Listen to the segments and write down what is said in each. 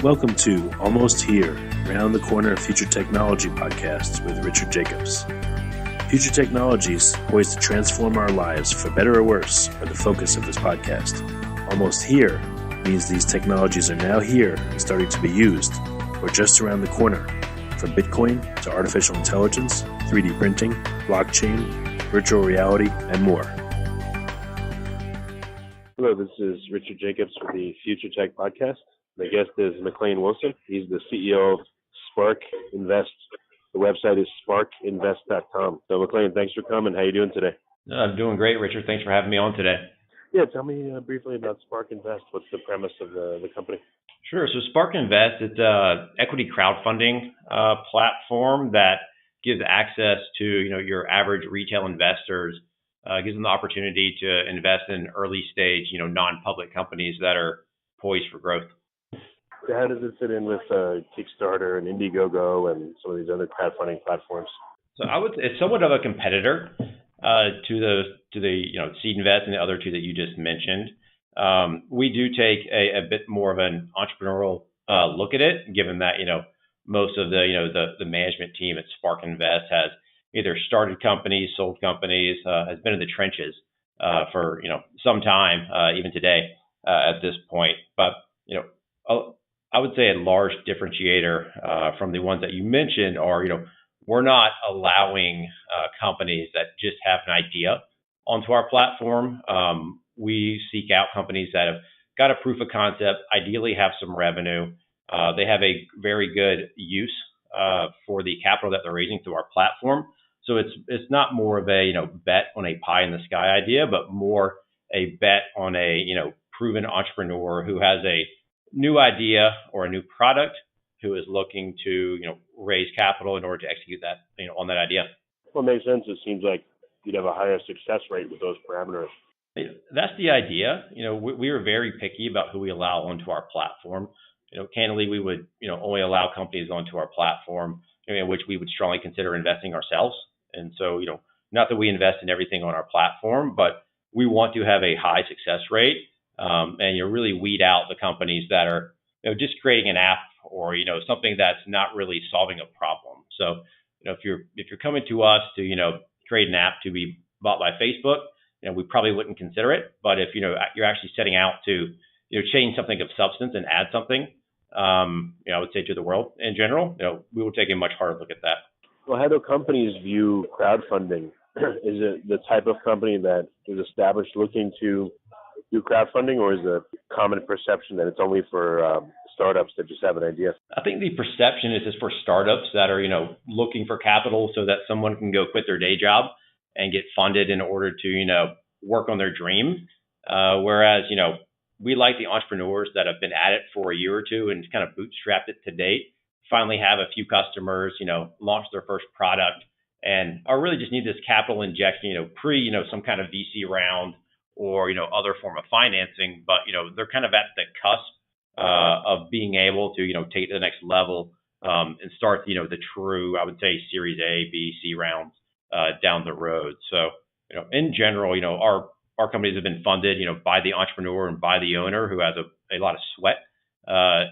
Welcome to Almost Here, Round the Corner Future Technology podcast with Richard Jacobs. Future technologies poised to transform our lives for better or worse are the focus of this podcast. Almost here means these technologies are now here and starting to be used, or just around the corner, from Bitcoin to artificial intelligence, 3D printing, blockchain, virtual reality, and more. Hello, this is Richard Jacobs with the Future Tech podcast. My guest is McLean. He's the CEO of Spark Invest. The website is sparkinvest.com. So McLean, thanks for coming. How are you doing today? I'm doing great, Richard. Thanks for having me on today. Yeah, tell me briefly about Spark Invest. What's the premise of the company? Sure. So Spark Invest, it's an equity crowdfunding platform that gives access to your average retail investors, gives them the opportunity to invest in early stage non-public companies that are poised for growth. So how does it fit in with Kickstarter and Indiegogo and some of these other crowdfunding platforms? So I would say it's somewhat of a competitor to the Seed Invest and the other two that you just mentioned. We do take a bit more of an entrepreneurial look at it, given that most of the management team at Spark Invest has either started companies, sold companies, has been in the trenches for some time, even today at this point. But I would say a large differentiator from the ones that you mentioned are, we're not allowing companies that just have an idea onto our platform. We seek out companies that have got a proof of concept, ideally have some revenue. They have a very good use for the capital that they're raising through our platform. So it's not more of a bet on a pie in the sky idea, but more a bet on a proven entrepreneur who has a new idea or a new product, who is looking to raise capital in order to execute that on that idea. Well, it makes sense. It seems like you'd have a higher success rate with those parameters. That's the idea. We are very picky about who we allow onto our platform. Candidly, we would only allow companies onto our platform in which we would strongly consider investing ourselves. And so not that we invest in everything on our platform, but we want to have a high success rate. And really weed out the companies that are just creating an app or something that's not really solving a problem. So if you're coming to us to create an app to be bought by Facebook, we probably wouldn't consider it. But if you're actually setting out to change something of substance and add something, I would say to the world in general, we will take a much harder look at that. Well, how do companies view crowdfunding? Is it the type of company that is established looking to do crowdfunding, or is the common perception that it's only for startups that just have an idea? I think the perception is just for startups that are, looking for capital so that someone can go quit their day job and get funded in order to, work on their dream. Whereas, we like the entrepreneurs that have been at it for a year or two and kind of bootstrapped it to date, finally have a few customers, launch their first product, and are really just need this capital injection, pre, some kind of VC round or other form of financing, but they're kind of at the cusp of being able to take it to the next level and start the true, I would say, Series A, B, C rounds down the road. So in general, our companies have been funded by the entrepreneur and by the owner who has a lot of sweat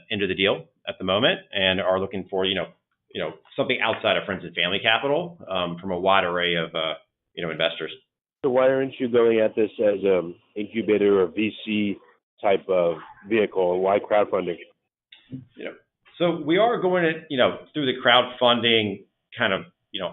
into the deal at the moment and are looking for something outside of friends and family capital from a wide array of investors. So why aren't you going at this as an incubator or VC type of vehicle? Why crowdfunding? So we are going to, through the crowdfunding kind of,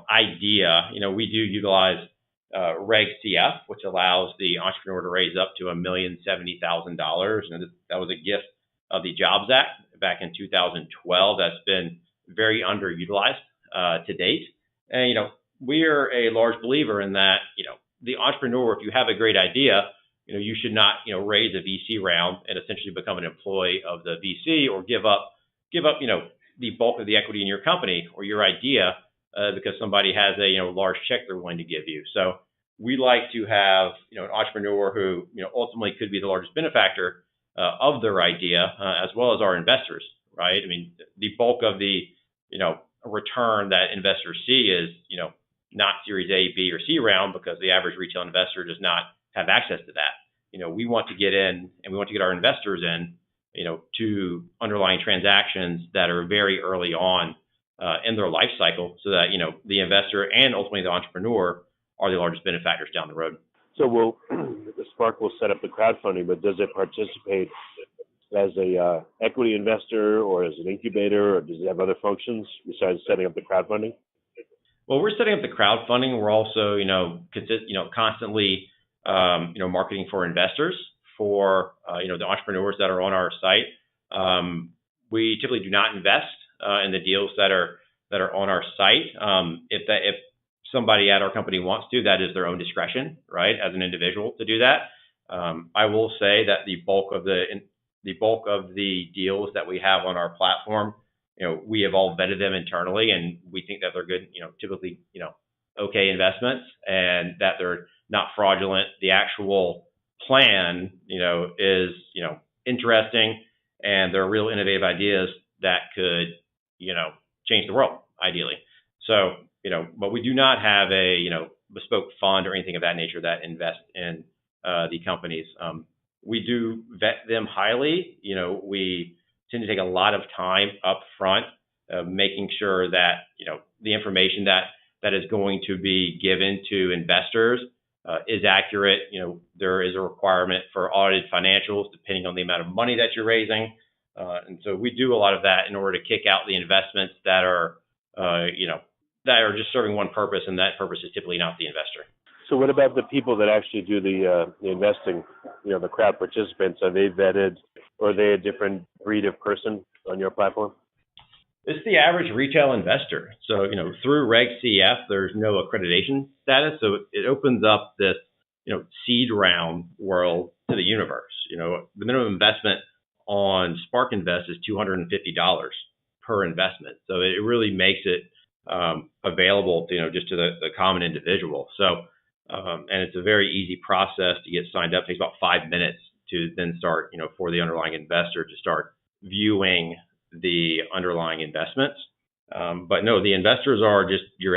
idea, we do utilize Reg CF, which allows the entrepreneur to raise up to $1,070,000. And that was a gift of the Jobs Act back in 2012. That's been very underutilized to date. And, we're a large believer in that, the entrepreneur, if you have a great idea, you should not, raise a VC round and essentially become an employee of the VC or give up, the bulk of the equity in your company or your idea because somebody has a, large check they're willing to give you. So we like to have, an entrepreneur who, ultimately could be the largest benefactor of their idea as well as our investors, right? I mean, the bulk of the, return that investors see is, not Series A, B, or C round because the average retail investor does not have access to that. We want to get in and we want to get our investors in to underlying transactions that are very early on in their life cycle, so that the investor and ultimately the entrepreneur are the largest benefactors down the road. So the Spark will set up the crowdfunding, but does it participate as a equity investor or as an incubator, or does it have other functions besides setting up the crowdfunding? Well, we're setting up the crowdfunding. We're also, constantly, marketing for investors, for the entrepreneurs that are on our site. We typically do not invest in the deals that are on our site. If somebody at our company wants to, that is their own discretion, right, as an individual to do that. I will say that the bulk of the deals that we have on our platform, we have all vetted them internally, and we think that they're good, typically, okay investments, and that they're not fraudulent. The actual plan, is, interesting, and they're real innovative ideas that could, change the world, ideally. So, but we do not have a, bespoke fund or anything of that nature that invests in the companies. We do vet them highly. We tend to take a lot of time up front, making sure that, the information that is going to be given to investors is accurate. There is a requirement for audited financials depending on the amount of money that you're raising. And so we do a lot of that in order to kick out the investments that are, that are just serving one purpose, and that purpose is typically not the investor. So what about the people that actually do the investing, the crowd participants? Are they vetted, or are they a different breed of person on your platform? It's the average retail investor. So, through Reg CF, there's no accreditation status. So it opens up this, seed round world to the universe. The minimum investment on Spark Invest is $250 per investment. So it really makes it available to, just to the common individual. So, and it's a very easy process to get signed up. It takes about 5 minutes to then start, for the underlying investor to start viewing the underlying investments. But no, the investors are just your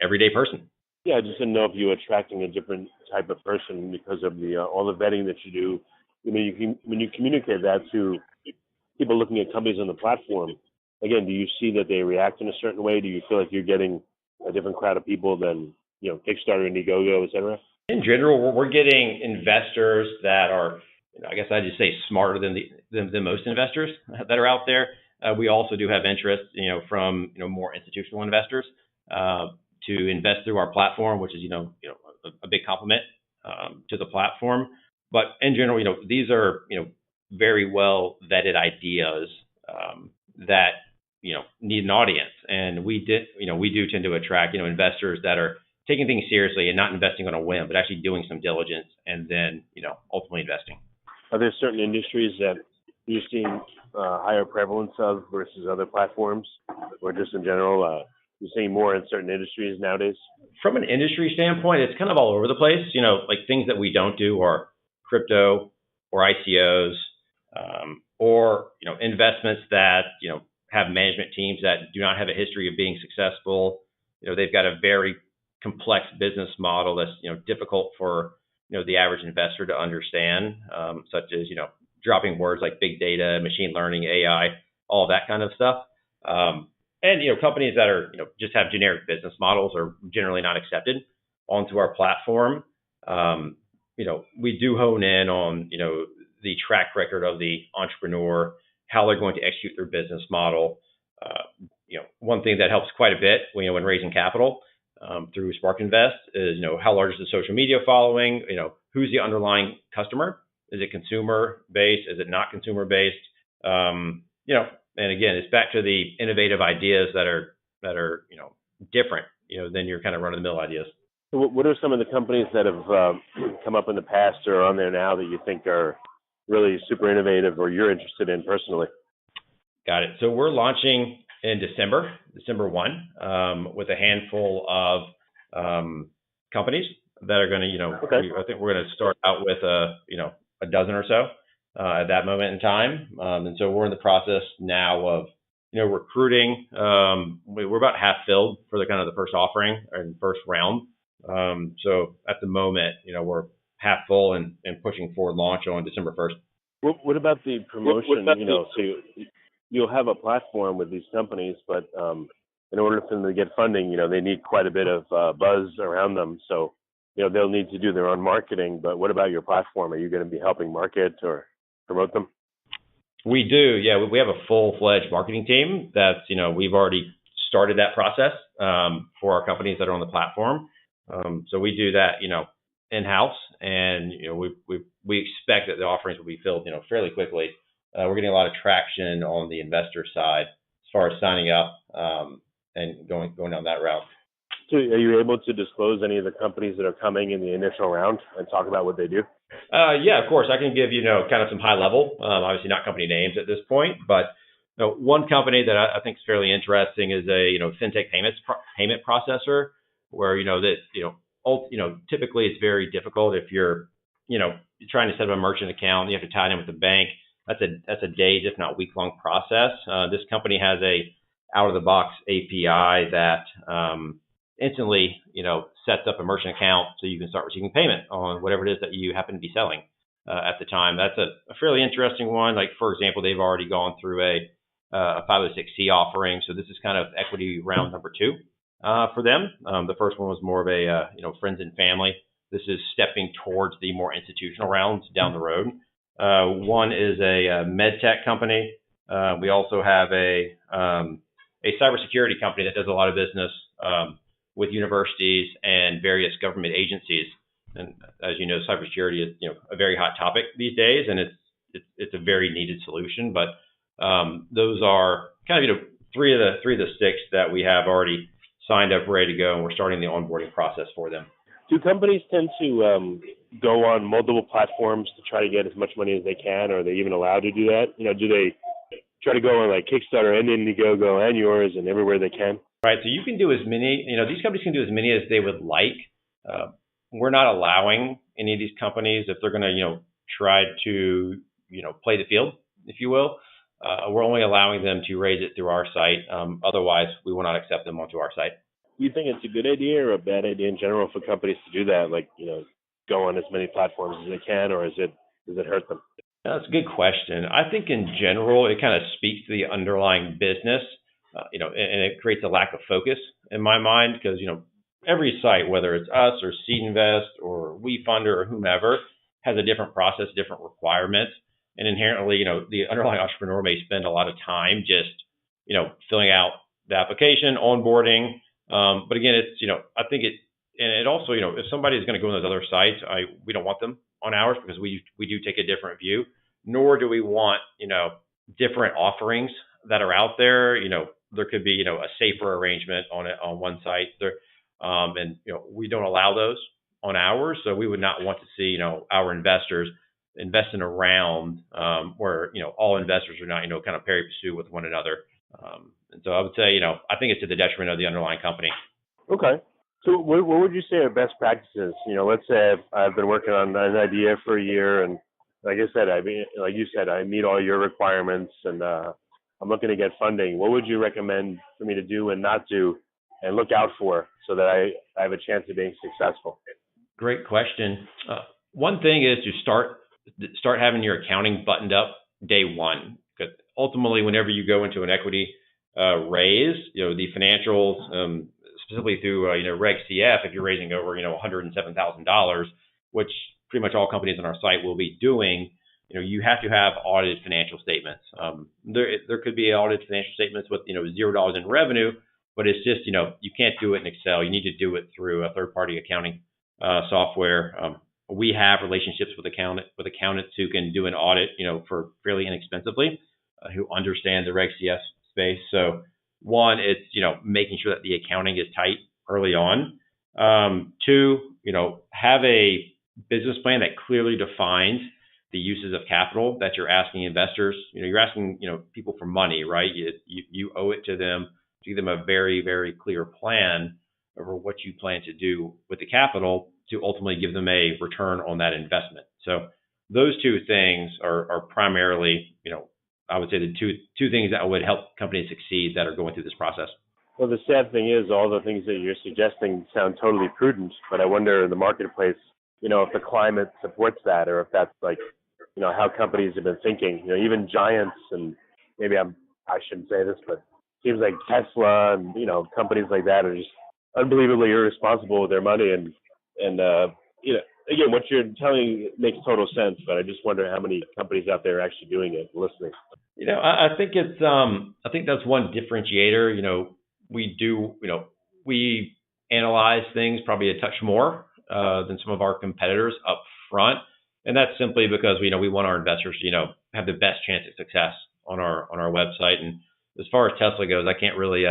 everyday person. Yeah, I just didn't know if you were attracting a different type of person because of the all the vetting that you do. When you communicate that to people looking at companies on the platform, again, do you see that they react in a certain way? Do you feel like you're getting a different crowd of people than Kickstarter, Indiegogo, et cetera? In general, we're getting investors that are, I guess I'd just say, smarter than most investors that are out there. We also do have interest, from more institutional investors to invest through our platform, which is a big compliment to the platform. But in general, these are very well vetted ideas that need an audience, and we do tend to attract investors that are taking things seriously and not investing on a whim, but actually doing some diligence and then ultimately investing. Are there certain industries that you're seeing higher prevalence of versus other platforms, or just in general, you're seeing more in certain industries nowadays? From an industry standpoint, it's kind of all over the place. Like things that we don't do are crypto or ICOs, or investments that have management teams that do not have a history of being successful. They've got a very complex business model that's difficult for the average investor to understand, such as dropping words like big data, machine learning, AI, all that kind of stuff. And companies that are just have generic business models are generally not accepted onto our platform. We do hone in on the track record of the entrepreneur, how they're going to execute their business model. One thing that helps quite a bit when raising capital through Spark Invest is how large is the social media following? Who's the underlying customer? Is it consumer based? Is it not consumer based? And again, it's back to the innovative ideas that are different than your kind of run of the mill ideas. So what are some of the companies that have come up in the past or are on there now that you think are really super innovative or you're interested in personally? Got it. So we're launching in December 1, with a handful of companies that are going to, Okay. I think we're going to start out with a dozen or so at that moment in time. And so we're in the process now of recruiting. We're about half filled for the kind of the first offering and first round. So at the moment, we're half full and pushing forward launch on December 1st. What about the promotion? So you'll have a platform with these companies, but in order for them to get funding, they need quite a bit of buzz around them. So, they'll need to do their own marketing. But what about your platform? Are you going to be helping market or promote them? We do, yeah. We have a full-fledged marketing team that's, we've already started that process for our companies that are on the platform. So we do that, in-house, and we expect that the offerings will be filled, fairly quickly. We're getting a lot of traction on the investor side as far as signing up and going down that route. So are you able to disclose any of the companies that are coming in the initial round and talk about what they do? Yeah, of course. I can give kind of some high level, obviously not company names at this point, but one company that I think is fairly interesting is a fintech payment processor, where typically it's very difficult if you're trying to set up a merchant account, you have to tie it in with the bank. That's a days, if not week long process. This company has a out of the box API that instantly, sets up a merchant account so you can start receiving payment on whatever it is that you happen to be selling at the time. That's a fairly interesting one. Like, for example, they've already gone through a 506C offering. So this is kind of equity round number 2 for them. The first one was more of a, friends and family. This is stepping towards the more institutional rounds down the road. One is a med tech company. We also have a cybersecurity company that does a lot of business with universities and various government agencies. And as you know, cybersecurity is a very hot topic these days, and it's a very needed solution. But those are kind of three of the 6 that we have already signed up, ready to go, and we're starting the onboarding process for them. Do companies tend to go on multiple platforms to try to get as much money as they can, or are they even allowed to do that? Do they try to go on like Kickstarter and Indiegogo and yours and everywhere they can? Right. So you can do as many, these companies can do as many as they would like. We're not allowing any of these companies, if they're going to, try to, play the field, if you will. We're only allowing them to raise it through our site. Otherwise, we will not accept them onto our site. Do you think it's a good idea or a bad idea in general for companies to do that? Like, go on as many platforms as they can, or does it hurt them? That's a good question. I think in general, it kind of speaks to the underlying business, and it creates a lack of focus in my mind, because, every site, whether it's us or Seed Invest or WeFunder or whomever, has a different process, different requirements. And inherently, the underlying entrepreneur may spend a lot of time just, filling out the application, onboarding. But again, it's, I think it also, if somebody is going to go on those other sites, we don't want them on ours, because we do take a different view, nor do we want, different offerings that are out there. There could be, a safer arrangement on one site there. And, we don't allow those on ours. So we would not want to see, our investors investing around where, all investors are not, kind of pari passu with one another. And so I would say, I think it's to the detriment of the underlying company. Okay. So what would you say are best practices? Let's say I've been working on an idea for a year, and like I said, like you said, I meet all your requirements, and I'm looking to get funding. What would you recommend for me to do and not do and look out for so that I have a chance of being successful? Great question. One thing is to start having your accounting buttoned up day one, because ultimately, whenever you go into an equity raise, the financials, specifically through Reg CF, if you're raising over $107,000, which pretty much all companies on our site will be doing, you have to have audited financial statements. There could be audited financial statements with $0 in revenue, but it's just you can't do it in Excel. You need to do it through a third-party accounting software. We have relationships with accountants who can do an audit, for fairly inexpensively, who understand the Reg CF space. So one, it's making sure that the accounting is tight early on. Two, have a business plan that clearly defines the uses of capital that you're asking investors. You're asking people for money, right? You owe it to them to give them a very, very clear plan over what you plan to do with the capital to ultimately give them a return on that investment. So those two things are primarily, I would say the two things that would help companies succeed that are going through this process. Well, the sad thing is all the things that you're suggesting sound totally prudent, but I wonder in the marketplace, if the climate supports that, or if that's like, how companies have been thinking. Even giants, and maybe I shouldn't say this, but seems like Tesla and companies like that are just unbelievably irresponsible with their money. And again, what you're telling makes total sense, but I just wonder how many companies out there are actually doing it and listening. I think I think that's one differentiator. We analyze things probably a touch more than some of our competitors up front, and that's simply because we want our investors to have the best chance at success on our website. And as far as Tesla goes, I can't really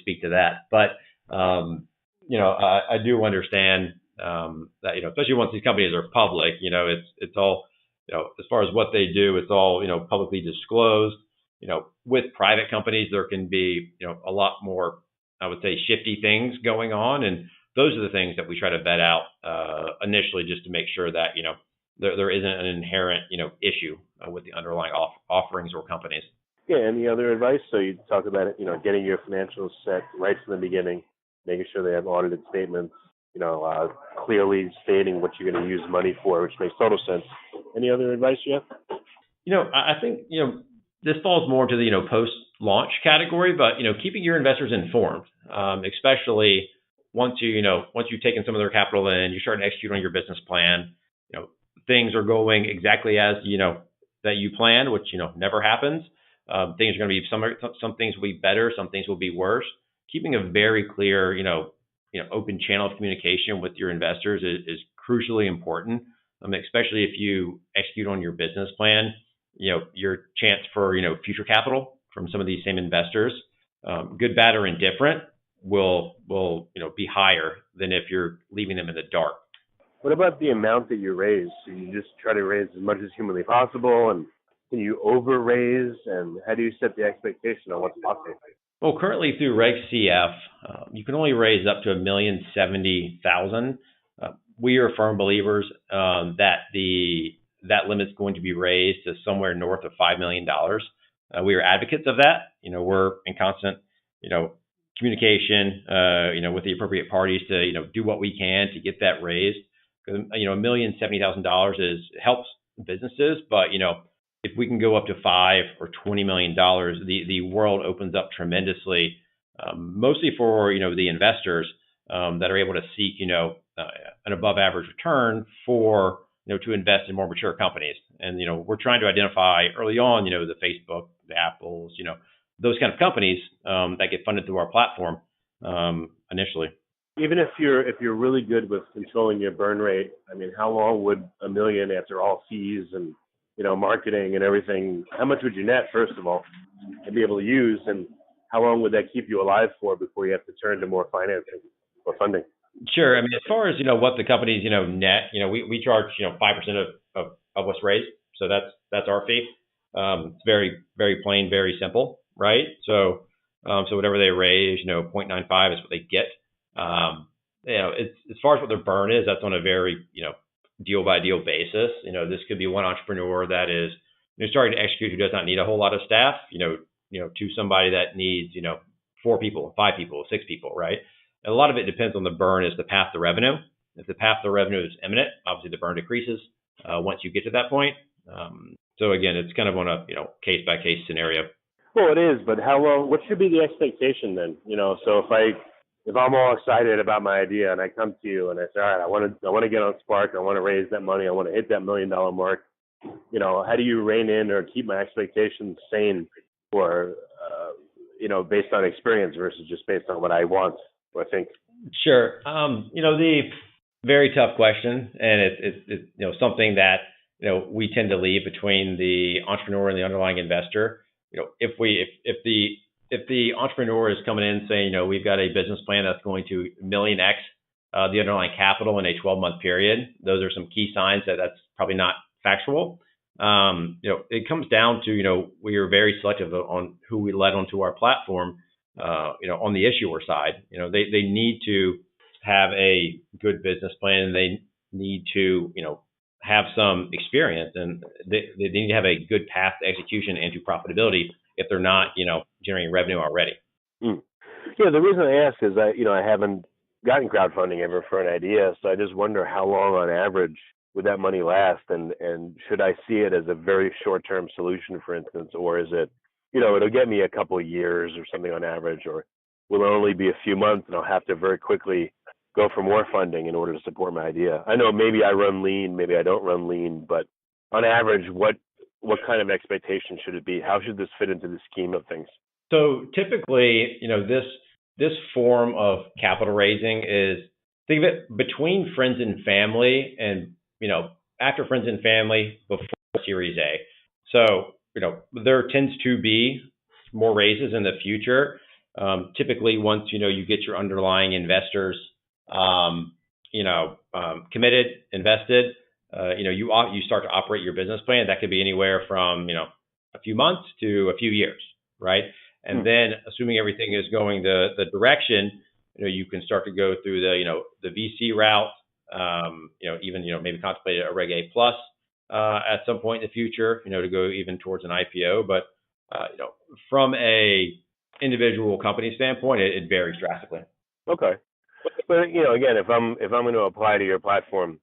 speak to that, but I do understand that especially once these companies are public, it's all as far as what they do, it's all publicly disclosed. With private companies, there can be a lot more, I would say, shifty things going on, and those are the things that we try to vet out initially, just to make sure that there isn't an inherent issue with the underlying offerings or companies. Yeah. Any other advice? So you talk about it, getting your financials set right from the beginning, making sure they have audited statements, clearly stating what you're going to use money for, which makes total sense. Any other advice you have? I think this falls more into the post-launch category, but keeping your investors informed, especially once you've taken some of their capital in, you start to execute on your business plan. Things are going exactly as that you planned, which never happens. Things are going to be some things will be better, some things will be worse. Keeping a very clear open channel of communication with your investors is crucially important. Especially if you execute on your business plan, your chance for future capital from some of these same investors, good, bad, or indifferent, will be higher than if you're leaving them in the dark. What about the amount that you raise? So you just try to raise as much as humanly possible, and can you over raise? And how do you set the expectation on what's possible? Well, currently through Reg CF, you can only raise up to $1,070,000. We are firm believers that that limit's going to be raised to somewhere north of $5 million. We are advocates of that. We're in constant, communication, with the appropriate parties to, do what we can to get that raised. Because, $1,070,000 helps businesses, but if we can go up to $5 or $20 million, the world opens up tremendously, mostly for the investors that are able to seek an above average return for to invest in more mature companies. And we're trying to identify early on the Facebook, the Apples, those kind of companies that get funded through our platform initially. Even if you're really good with controlling your burn rate, I mean, how long would $1 million, after all fees and marketing and everything, how much would you net, first of all, and be able to use, and how long would that keep you alive for before you have to turn to more financing or funding? Sure. I mean, as far as what the companies net, we charge 5% of what's raised, so that's our fee. It's very, very plain, very simple, right? So whatever they raise, 0.95 is what they get. It's as far as what their burn is, that's on a very deal by deal basis. This could be one entrepreneur that is starting to execute who does not need a whole lot of staff, to somebody that needs 4 people, 5 people, 6 people, right? And a lot of it depends on the burn is the path to revenue. If the path to revenue is imminent, obviously the burn decreases once you get to that point. So again, it's kind of on a case by case scenario. Well, it is, but how long? What should be the expectation then? So if I'm all excited about my idea and I come to you and I say, all right, I want to get on Spark, I want to raise that money, I want to hit that $1 million mark. How do you rein in or keep my expectations sane, or based on experience versus just based on what I want or think? Sure. The very tough question, and it's something that we tend to leave between the entrepreneur and the underlying investor. If the entrepreneur is coming in saying, we've got a business plan that's going to million X the underlying capital in a 12-month period, those are some key signs that that's probably not factual. It comes down to, we are very selective on who we let onto our platform, on the issuer side. They need to have a good business plan, and they need to, have some experience, and they need to have a good path to execution and to profitability if they're not, generating revenue already. Yeah, the reason I ask is I haven't gotten crowdfunding ever for an idea, so I just wonder how long on average, would that money last? And should I see it as a very short-term solution, for instance, or is it, it'll get me a couple of years or something on average, or will it only be a few months and I'll have to very quickly go for more funding in order to support my idea? I know maybe I run lean, maybe I don't run lean, but on average, what kind of expectation should it be? How should this fit into the scheme of things? So typically, this form of capital raising is, think of it between friends and family, and after friends and family, before Series A. So there tends to be more raises in the future. Typically, once you get your underlying investors, committed, invested, you start to operate your business plan. That could be anywhere from a few months to a few years, right? And then, assuming everything is going the direction, you can start to go through the VC route, even maybe contemplate a Reg A plus at some point in the future, to go even towards an IPO. But from a individual company standpoint, it varies drastically. Okay, but again, if I'm going to apply to your platform,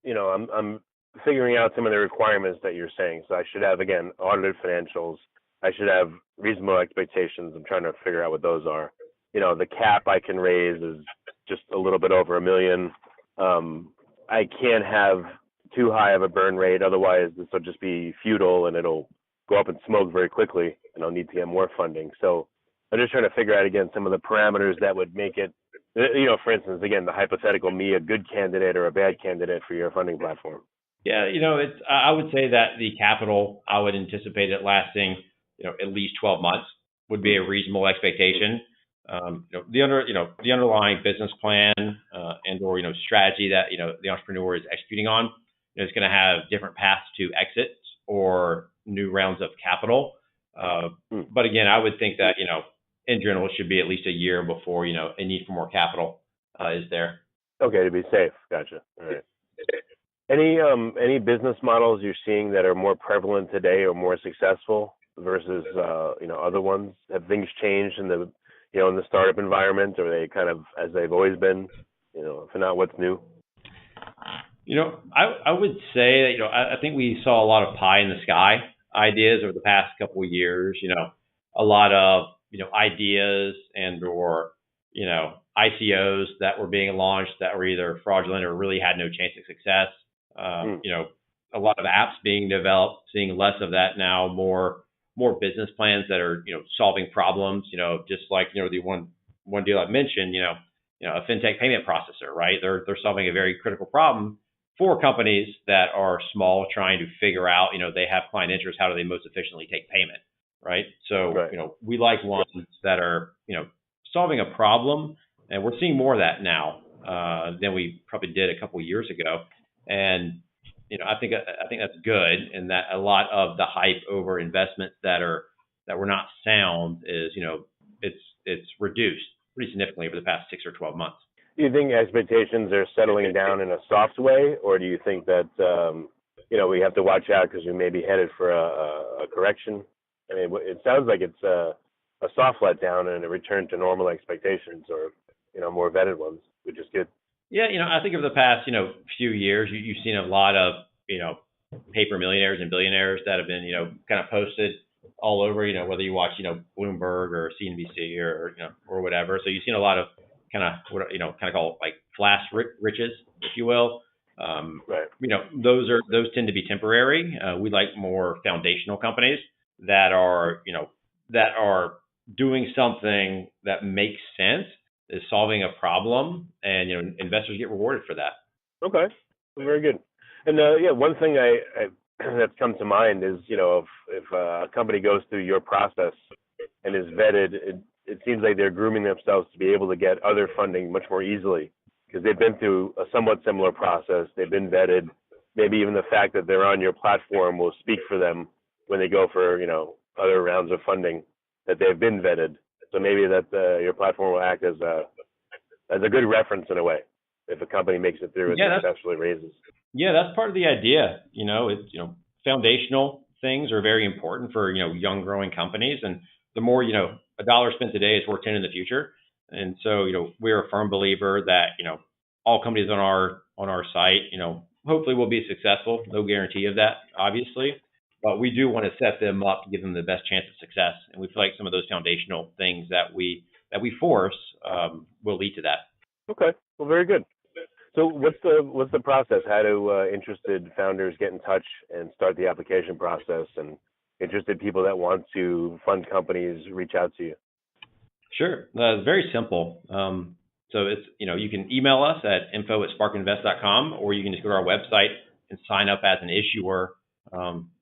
I'm figuring out some of the requirements that you're saying. So I should have, again, audited financials. I should have reasonable expectations. I'm trying to figure out what those are. The cap I can raise is just a little bit over $1 million. I can't have too high of a burn rate. Otherwise, this will just be futile and it'll go up in smoke very quickly, and I'll need to get more funding. So I'm just trying to figure out, again, some of the parameters that would make it, for instance, again, the hypothetical me, a good candidate or a bad candidate for your funding platform. Yeah, I would say that the capital, I would anticipate it lasting, at least 12 months would be a reasonable expectation. The underlying business plan and or strategy that the entrepreneur is executing on is going to have different paths to exit or new rounds of capital. But again, I would think that in general it should be at least a year before a need for more capital is there. Okay, to be safe. Gotcha. All right. Any business models you're seeing that are more prevalent today or more successful versus other ones? Have things changed in the in the startup environment, or are they kind of as they've always been? If not, what's new? I would say that I think we saw a lot of pie in the sky ideas over the past couple of years. A lot of ideas and or ICOs that were being launched that were either fraudulent or really had no chance of success. A lot of apps being developed, seeing less of that now, more business plans that are, solving problems, just like, the one deal I mentioned, a fintech payment processor, right? They're solving a very critical problem for companies that are small, trying to figure out, they have client interest, how do they most efficiently take payment, right? So, right. We like ones that are, solving a problem, and we're seeing more of that now than we probably did a couple of years ago. And I think that's good, and that a lot of the hype over investments that were not sound is it's reduced pretty significantly over the past 6 or 12 months. Do you think expectations are settling down in a soft way, or do you think that we have to watch out because we may be headed for a correction? I mean, it sounds like it's a soft letdown and a return to normal expectations, or more vetted ones, which is good. Yeah, I think over the past, few years, you've seen a lot of, paper millionaires and billionaires that have been, kind of posted all over, whether you watch, Bloomberg or CNBC or whatever. So you've seen a lot of kind of call like flash riches, if you will. Right. Those tend to be temporary. We like more foundational companies that are doing something that makes sense, is solving a problem, and investors get rewarded for that. Okay, very good. And one thing I that's come to mind is if a company goes through your process and is vetted, it seems like they're grooming themselves to be able to get other funding much more easily because they've been through a somewhat similar process. They've been vetted. Maybe even the fact that they're on your platform will speak for them when they go for other rounds of funding, that they've been vetted. So maybe that your platform will act as a good reference in a way if a company makes it through and successfully raises. Yeah, that's part of the idea. It's foundational things are very important for young growing companies, and the more a dollar spent today is worth 10 in the future. And so we're a firm believer that all companies on our site hopefully we'll be successful. No guarantee of that, obviously, but we do want to set them up to give them the best chance of success. And we feel like some of those foundational things that we force will lead to that. Okay, well, very good. So what's the process? How do interested founders get in touch and start the application process, and interested people that want to fund companies reach out to you? Sure. It's very simple. So it's, you can email us at info@sparkinvest.com, or you can just go to our website and sign up as an issuer.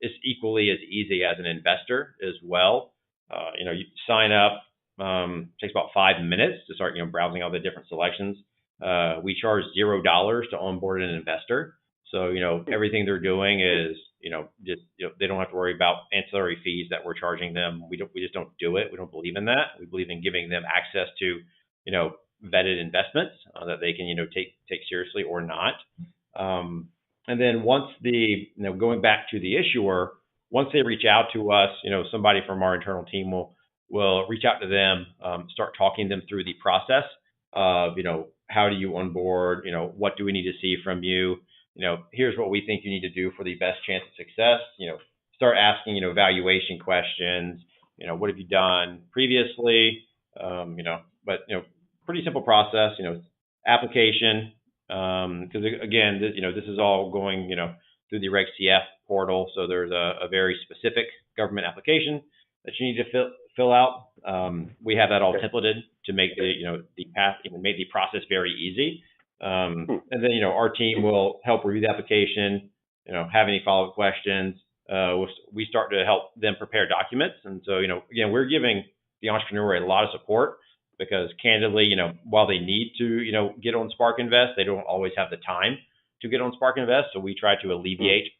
It's equally as easy as an investor as well. You sign up, takes about 5 minutes to start, browsing all the different selections. We charge $0 to onboard an investor. So, everything they're doing is, they don't have to worry about ancillary fees that we're charging them. We just don't do it. We don't believe in that. We believe in giving them access to, vetted investments that they can, take seriously or not. And then once going back to the issuer, once they reach out to us, somebody from our internal team will reach out to them, start talking them through the process of, how do you onboard, what do we need to see from you? Here's what we think you need to do for the best chance of success. Start asking, valuation questions. What have you done previously? But pretty simple process. Application. Because again, this is all going, through the Reg CF portal. So there's a very specific government application that you need to fill out. We have that all templated to make the path, make the process very easy. And then, our team will help review the application, have any follow-up questions. We start to help them prepare documents. And so, again, we're giving the entrepreneur a lot of support because candidly, while they need to, get on Spark Invest, they don't always have the time to get on Spark Invest. So we try to alleviate,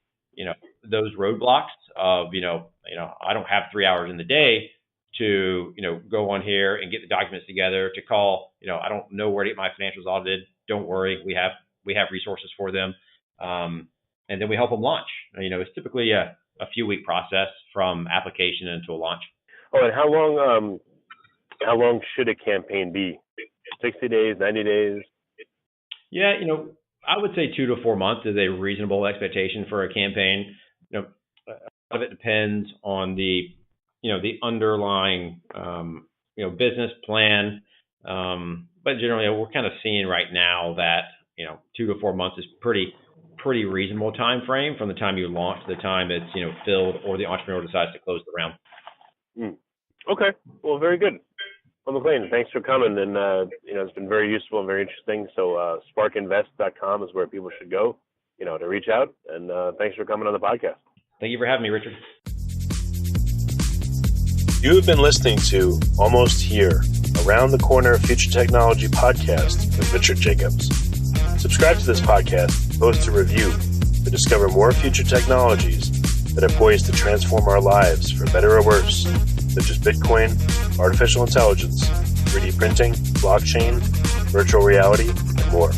those roadblocks of, I don't have 3 hours in the day to, go on here and get the documents together, to call, I don't know where to get my financials audited. Don't worry. We have resources for them. And then we help them launch. It's typically a few week process from application until launch. Oh, and how long should a campaign be? 60 days, 90 days? Yeah, I would say 2 to 4 months is a reasonable expectation for a campaign. A lot of it depends on the underlying, business plan. But generally, we're kind of seeing right now that, 2 to 4 months is pretty reasonable time frame from the time you launch to the time it's, filled or the entrepreneur decides to close the round. Okay. Well, very good. Well, McLean, thanks for coming. And, it's been very useful and very interesting. So sparkinvest.com is where people should go, to reach out. And thanks for coming on the podcast. Thank you for having me, Richard. You have been listening to Almost Here, Around the Corner Future Technology podcast with Richard Jacobs. Subscribe to this podcast, post a review to discover more future technologies that are poised to transform our lives for better or worse, such as Bitcoin, artificial intelligence, 3D printing, blockchain, virtual reality, and more.